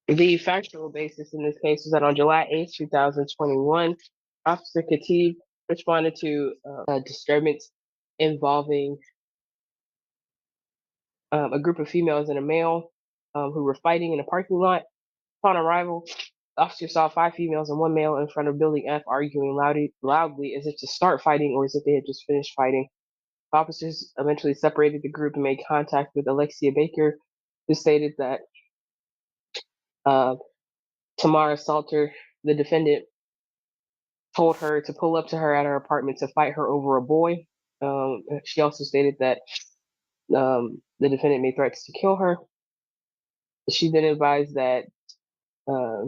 The factual basis in this case was that on July 8th, 2021, Officer Khatib responded to a disturbance involving a group of females and a male who were fighting in a parking lot. Upon arrival, the officer saw 5 females and 1 male in front of Building F arguing loudly as if to start fighting or as if they had just finished fighting. Officers eventually separated the group and made contact with Alexia Baker, who stated that uh, Tamara Salter, the defendant, told her to pull up to her at her apartment to fight her over a boy. She also stated that the defendant made threats to kill her. She then advised that uh,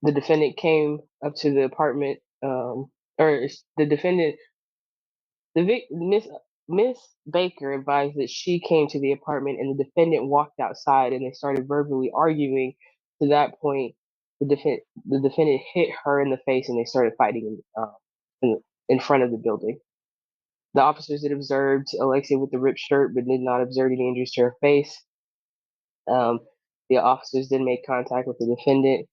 the defendant came up to the apartment, or the defendant, Miss Baker advised that she came to the apartment and the defendant walked outside and they started verbally arguing. To that point, the defendant hit her in the face and they started fighting in front of the building. The officers had observed Alexia with the ripped shirt, but did not observe any injuries to her face. Um, the officers then made contact with the defendant,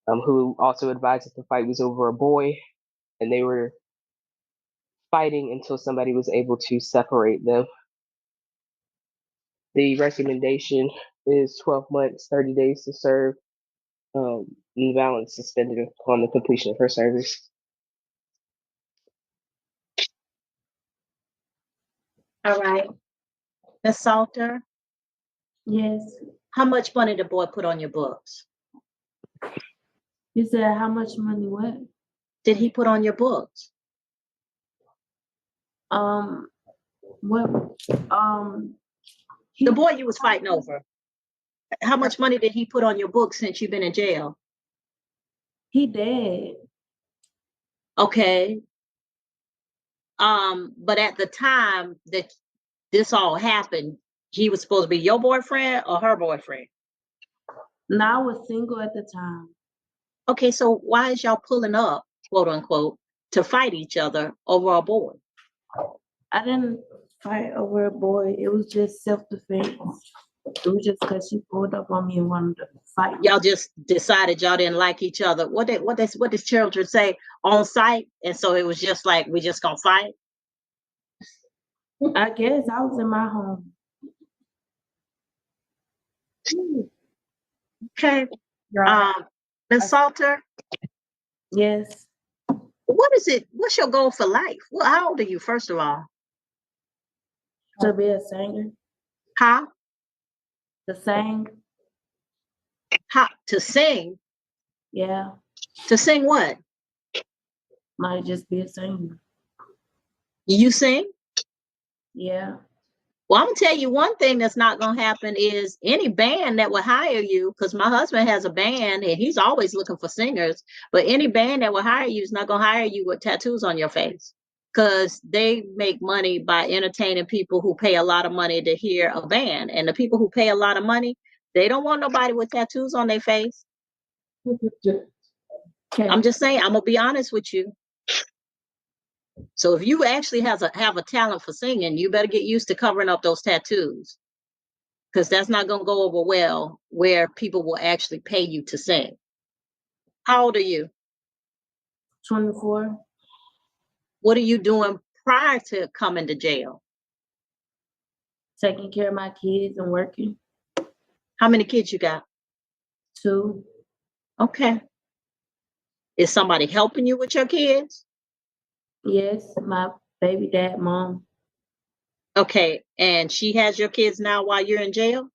who also advised that the fight was over a boy, and they were fighting until somebody was able to separate them. The recommendation is 12 months, 30 days to serve, and the balance suspended upon the completion of her service. All right. Ms. Salter, Yes. how much money the boy put on your books? You said how much money what? Did he put on your books? What The boy you was fighting over. How much money did he put on your books since you've been in jail? he dead. Okay. But at the time that this all happened, he was supposed to be your boyfriend or her boyfriend? Now I was single at the time. Okay, so why is y'all pulling up, quote unquote, to fight each other over a boy? I didn't fight over a boy. It was just self-defense. It was just because she pulled up on me and wanted to fight. Y'all just decided y'all didn't like each other. What does children say? On sight? And so it was just like, we just gonna fight? I guess I was in my home. Okay. Ms. Salter, Yes. what is it? What's your goal for life? Well, how old are you, first of all? To be a singer. How? To sing. How? To sing? Yeah. To sing what? Might just be a singer. You sing? Yeah. Well, I'm gonna tell you one thing that's not gonna happen is any band that will hire you, because my husband has a band and he's always looking for singers, but any band that will hire you is not gonna hire you with tattoos on your face, because they make money by entertaining people who pay a lot of money to hear a band. And the people who pay a lot of money, they don't want nobody with tattoos on their face. Okay. I'm just saying, I'm gonna be honest with you. So if you actually have a talent for singing, you better get used to covering up those tattoos, because that's not going to go over well where people will actually pay you to sing. How old are you? 24. What are you doing prior to coming to jail? Taking care of my kids and working. How many kids you got? 2. Okay. Is somebody helping you with your kids? Yes, my baby dad, mom. Okay. And she has your kids now while you're in jail?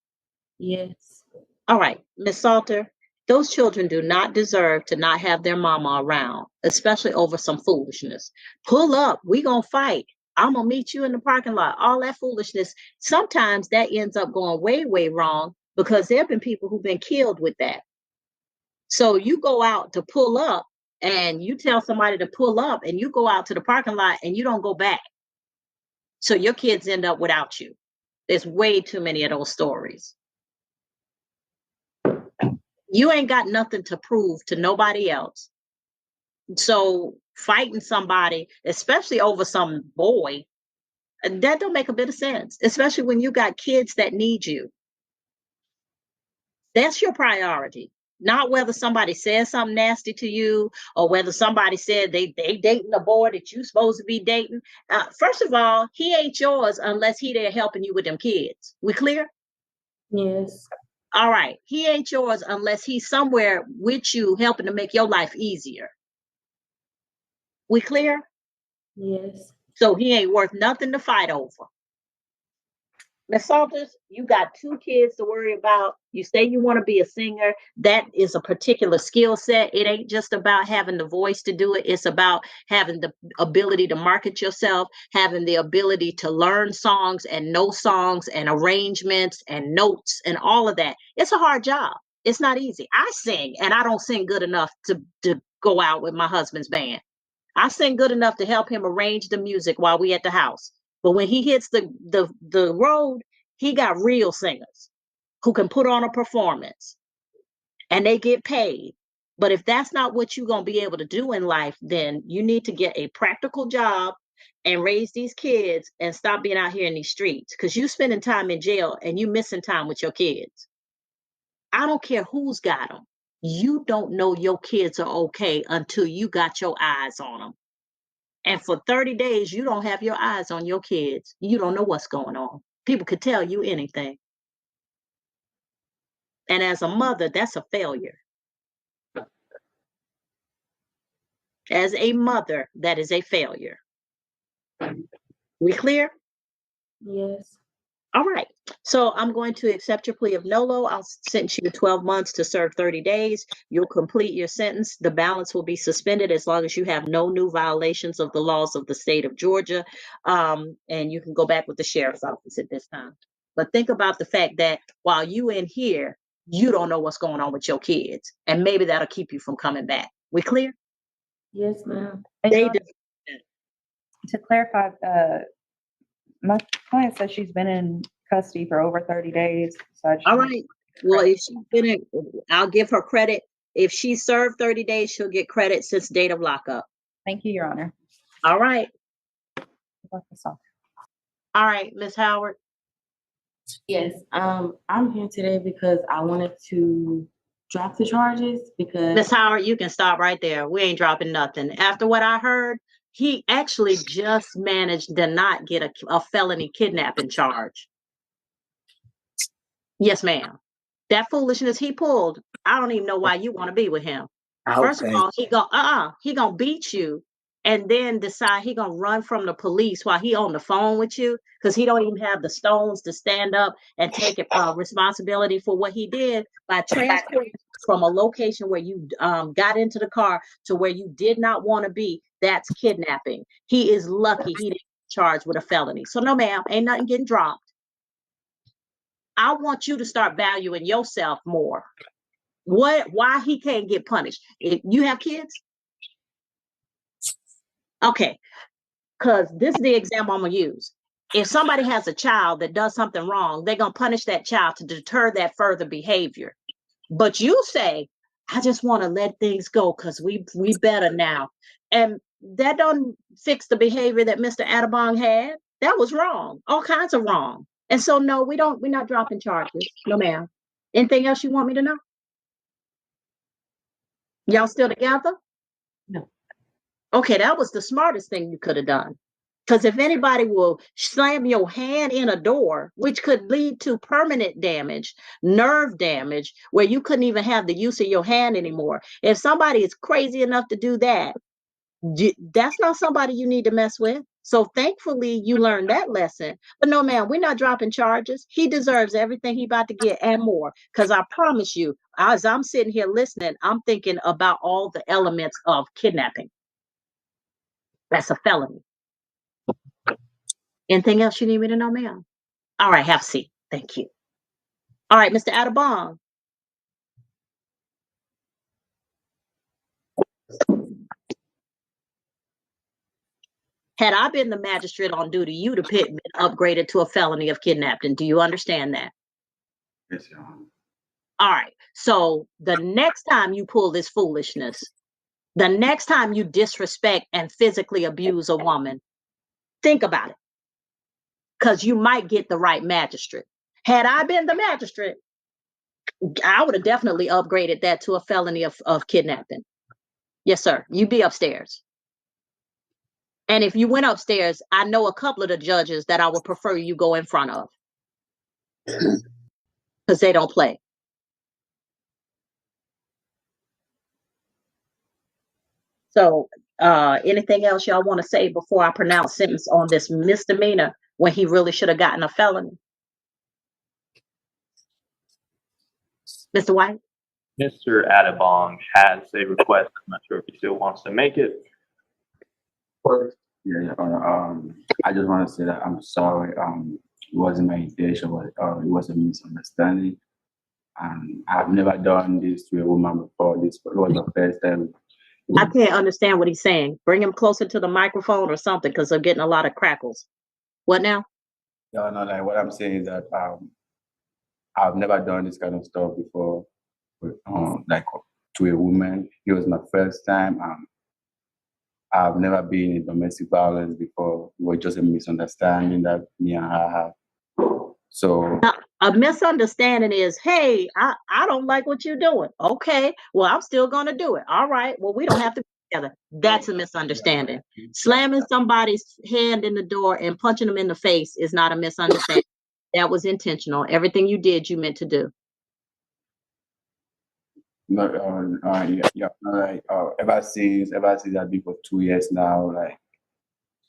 Yes. All right, Ms. Salter, those children do not deserve to not have their mama around, especially over some foolishness. Pull up, we gonna fight. I'm gonna meet you in the parking lot. All that foolishness. Sometimes that ends up going way, way wrong, because there have been people who've been killed with that. So you go out to pull up and you tell somebody to pull up and you go out to the parking lot and you don't go back. So your kids end up without you. There's way too many of those stories. You ain't got nothing to prove to nobody else. So fighting somebody, especially over some boy, that don't make a bit of sense, especially when you got kids that need you. That's your priority. Not whether somebody says something nasty to you or whether somebody said they dating a boy that you supposed to be dating. First of all, he ain't yours unless he there helping you with them kids. We clear? Yes. All right. He ain't yours unless he's somewhere with you helping to make your life easier. We clear? Yes. So he ain't worth nothing to fight over. Miss Salters, you got 2 kids to worry about. You say you want to be a singer. That is a particular skill set. It ain't just about having the voice to do it. It's about having the ability to market yourself, having the ability to learn songs and know songs and arrangements and notes and all of that. It's a hard job. It's not easy. I sing and I don't sing good enough to go out with my husband's band. I sing good enough to help him arrange the music while we at the house. But when he hits the road, he got real singers who can put on a performance and they get paid. But if that's not what you're going to be able to do in life, then you need to get a practical job and raise these kids and stop being out here in these streets because you spending time in jail and you missing time with your kids. I don't care who's got them. You don't know your kids are okay until you got your eyes on them. And for 30 days, you don't have your eyes on your kids. You don't know what's going on. People could tell you anything. And as a mother, that's a failure. As a mother, that is a failure. We clear? Yes. All right. So I'm going to accept your plea of nolo. I'll sentence you to 12 months to serve 30 days. You'll complete your sentence. The balance will be suspended as long as you have no new violations of the laws of the state of Georgia. And you can go back with the sheriff's office at this time. But think about the fact that while you in here, you don't know what's going on with your kids. And maybe that'll keep you from coming back. We clear? Yes, ma'am. And They Your do. Honor, to clarify, my client says she's been in custody for over 30 days. So I just All want right. Well, if she's been in, I'll give her credit. If she served 30 days, she'll get credit since date of lockup. thank you, Your Honor. All right. Lock this off. All right, Miss Howard. Yes. I'm here today because I wanted to drop the charges because Miss Howard, you can stop right there. We ain't dropping nothing. After what I heard, he actually just managed to not get a felony kidnapping charge. Yes, ma'am. That foolishness he pulled, I don't even know why you want to be with him. First of Okay. all, he gonna beat you and then decide he gonna run from the police while he on the phone with you because he don't even have the stones to stand up and take responsibility for what he did by transporting from a location where you got into the car to where you did not want to be. That's kidnapping. He is lucky he didn't get charged with a felony. So no, ma'am, ain't nothing getting dropped. I want you to start valuing yourself more. Why he can't get punished? If you have kids? Okay, because this is the example I'm gonna use. If somebody has a child that does something wrong, they're gonna punish that child to deter that further behavior. But you say, I just want to let things go because we better now. And that don't fix the behavior that Mr. Atabong had. That was wrong. All kinds of wrong. And so no, we're not dropping charges. No, ma'am. Anything else you want me to know? Y'all still together? No. Okay, that was the smartest thing you could have done. Because if anybody will slam your hand in a door, which could lead to permanent damage, nerve damage, where you couldn't even have the use of your hand anymore. If somebody is crazy enough to do that, that's not somebody you need to mess with. So thankfully you learned that lesson. But no, ma'am, we're not dropping charges. He deserves everything he about to get and more. Because I promise you, as I'm sitting here listening, I'm thinking about all the elements of kidnapping. That's a felony. Anything else you need me to know, ma'am? All right, have a seat. Thank you. All right, Mr. Atabong. Had I been the magistrate on duty, you'd have been upgraded to a felony of kidnapping. Do you understand that? Yes, Your Honor. All right. So the next time you pull this foolishness, the next time you disrespect and physically abuse a woman, think about it. Because you might get the right magistrate. Had I been the magistrate, I would have definitely upgraded that to a felony of kidnapping. Yes, sir. You be upstairs. And if you went upstairs, I know a couple of the judges that I would prefer you go in front of because they don't play. So, anything else y'all want to say before I pronounce sentence on this misdemeanor when he really should have gotten a felony? Mr. White? Mr. Adabong has a request. I'm not sure if he still wants to make it. Yeah, Your Honor. I just want to say that I'm sorry. It wasn't my intention, but it was a misunderstanding. I've never done this to a woman before. This was the first time. I can't understand what he's saying. Bring him closer to the microphone or something because I'm getting a lot of crackles. What now? No, no, like what I'm saying is that I've never done this kind of stuff before, like to a woman. It was my first time. I've never been in domestic violence before. It was just a misunderstanding that me and her had. So A misunderstanding is, hey, I don't like what you're doing. Okay, well, I'm still going to do it. All right, well, we don't have to be together. That's a misunderstanding. Slamming somebody's hand in the door and punching them in the face is not a misunderstanding. That was intentional. Everything you did, you meant to do. But yeah, like ever since I've been for 2 years now, like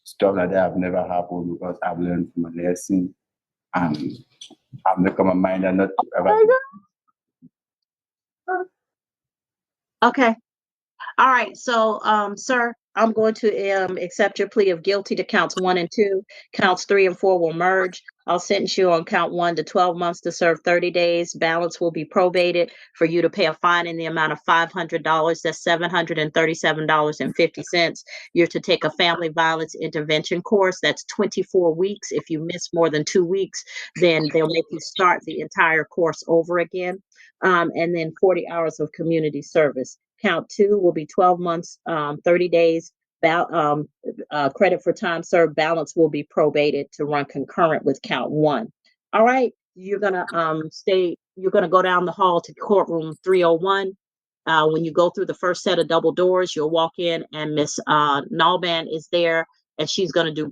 stuff like that have never happened because I've learned from a lesson and I've made up my mind that not to ever. Okay. All right. So, sir, I'm going to accept your plea of guilty to counts 1 and 2. Counts 3 and 4 will merge. I'll sentence you on count 1 to 12 months to serve 30 days. Balance will be probated for you to pay a fine in the amount of $500. That's $737.50. You're to take a family violence intervention course. That's 24 weeks. If you miss more than 2 weeks, then they'll make you start the entire course over again. And then 40 hours of community service. Count 2 will be 12 months, 30 days. Credit for time served balance will be probated to run concurrent with count 1. All right, you're gonna you're gonna go down the hall to courtroom 301. When you go through the first set of double doors, you'll walk in and Miss Nalban is there and she's gonna do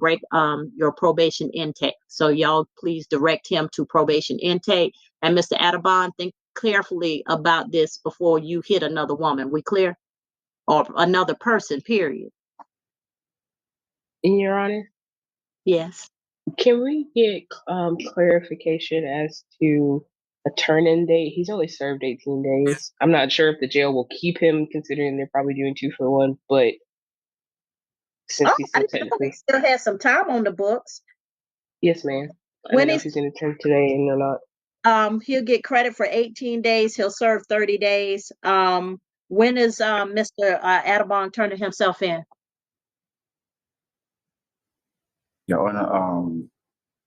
your probation intake. So y'all please direct him to probation intake. And Mr. Adabon, think carefully about this before you hit another woman. We clear? Or another person, period. In Your Honor, Yes. can we get clarification as to a turn-in date? He's only served 18 days. I'm not sure if the jail will keep him, considering they're probably doing 2 for 1. But since he's I still didn't know he technically, still has some time on the books. yes, ma'am. I When don't know if he's he's going to turn today in or not. he'll get credit for 18 days. He'll serve 30 days. When is Mr. Adabong turning himself in? Your Honor,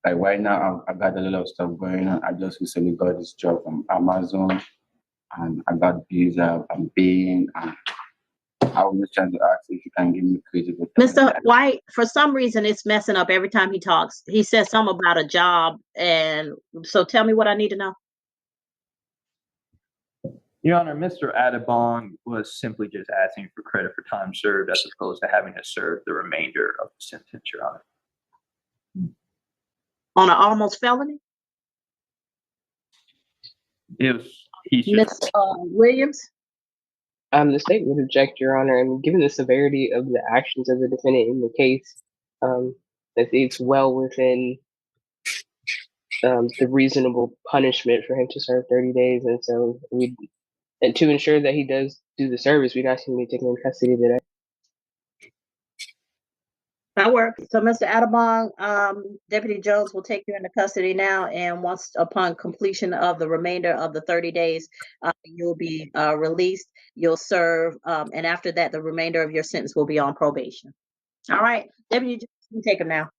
like right now I got a lot of stuff going on. I just recently got this job from Amazon and I got bills I'm paying and I was just trying to ask if you can give me credit with Mr. White, for some reason, it's messing up every time he talks. He says something about a job. And so tell me what I need to know. Your Honor, Mr. Adabong was simply just asking for credit for time served as opposed to having to serve the remainder of the sentence, Your Honor. On an almost felony? If he's Ms. just Williams? The state would object, Your Honor, and given the severity of the actions of the defendant in the case, that it's well within the reasonable punishment for him to serve 30 days. And so and to ensure that he does do the service, we'd ask him to be taken in custody today. That works. So, Mr. Adabong, Deputy Jones will take you into custody now, and once upon completion of the remainder of the 30 days, you'll be released. You'll serve, and after that, the remainder of your sentence will be on probation. All right, Deputy Jones, you can take him now.